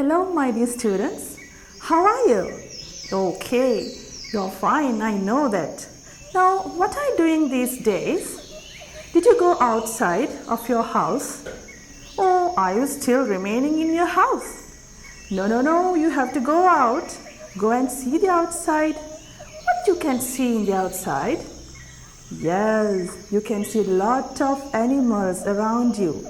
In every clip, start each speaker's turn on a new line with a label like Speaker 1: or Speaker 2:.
Speaker 1: Hello, my dear students. How are you? Okay, you're fine, I know that. Now, what are you doing these days? Did you go outside of your house? Or are you still remaining in your house? No, you have to go out. Go and see the outside. What you can see in the outside? Yes, you can see a lot of animals around you.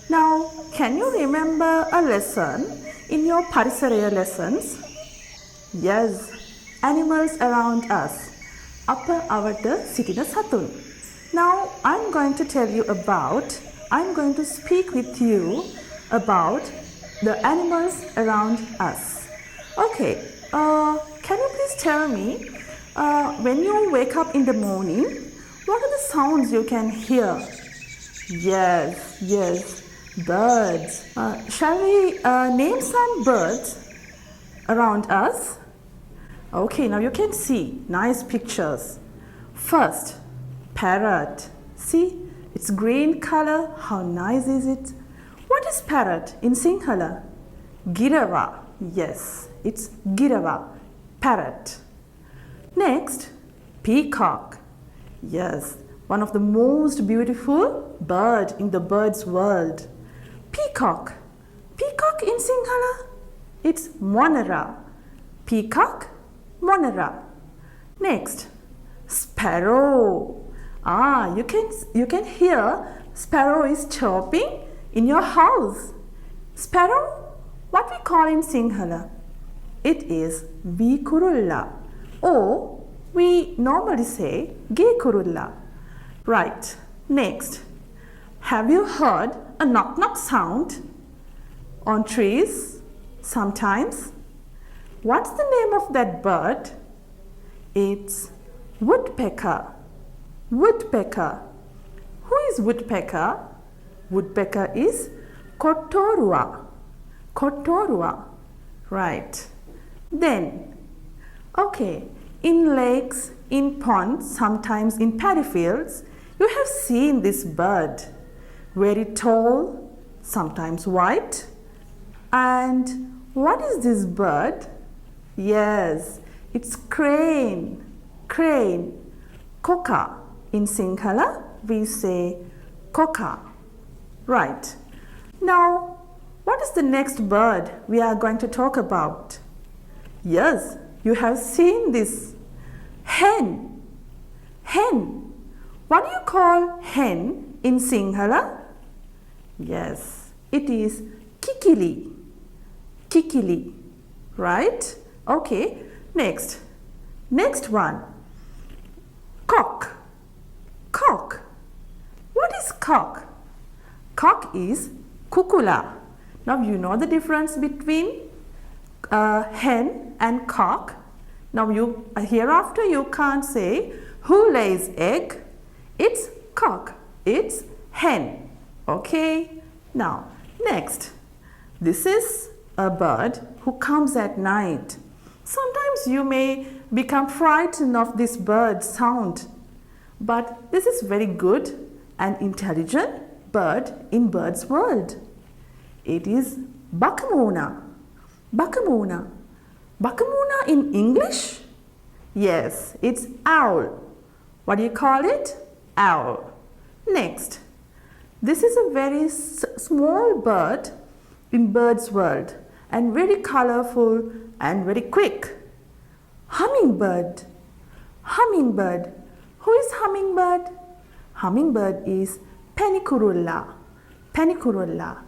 Speaker 1: Now, can you remember a lesson in your Parisaraya lessons? Yes, animals around us. Appa avata sitina satun. Now, I'm going to speak with you about the animals around us. Okay, can you please tell me, when you wake up in the morning, what are the sounds you can hear? Yes, birds. Shall we name some birds around us? Okay, now you can see nice pictures. First, parrot. See, it's green color. How nice is it? What is parrot in Sinhala? Girava. Yes, it's girava, parrot. Next, peacock. Yes, one of the most beautiful bird in the bird's world. Peacock. Peacock in Sinhala, it's monera. Peacock, monera. Next, sparrow. You can hear sparrow is chirping in your house. Sparrow, what we call in Sinhala? It is vikurulla, or we normally say gekurulla. Right. Next, have you heard a knock knock sound on trees sometimes? What's the name of that bird? It's woodpecker. Woodpecker. Who is woodpecker? Woodpecker is kotorua. Kotorua. Right. Then, okay, in lakes, in ponds, sometimes in paddy fields, you have seen this bird. Very tall, sometimes white. And what is this bird? Yes, it's crane. Crane. Koka. In Sinhala, we say koka. Right. Now, what is the next bird we are going to talk about? Yes, you have seen this. Hen. Hen. What do you call hen in Sinhala? Yes, it is kikili. Kikili. Right? Okay. Next. Next one. Cock. Cock. What is cock? Cock is kukula. Now you know the difference between hen and cock. Now hereafter you can't say who lays egg. It's cock. It's hen. Okay. Now next. This is a bird who comes at night. Sometimes you may become frightened of this bird's sound. But this is very good and intelligent bird in bird's world. It is bakamuna. Bakamuna. Bakamuna in English? Yes, it's owl. What do you call it? Owl. Next. This is a very small bird in bird's world and very colorful and very quick. Hummingbird. Hummingbird. Who is hummingbird? Hummingbird is penikurulla. Penikurulla.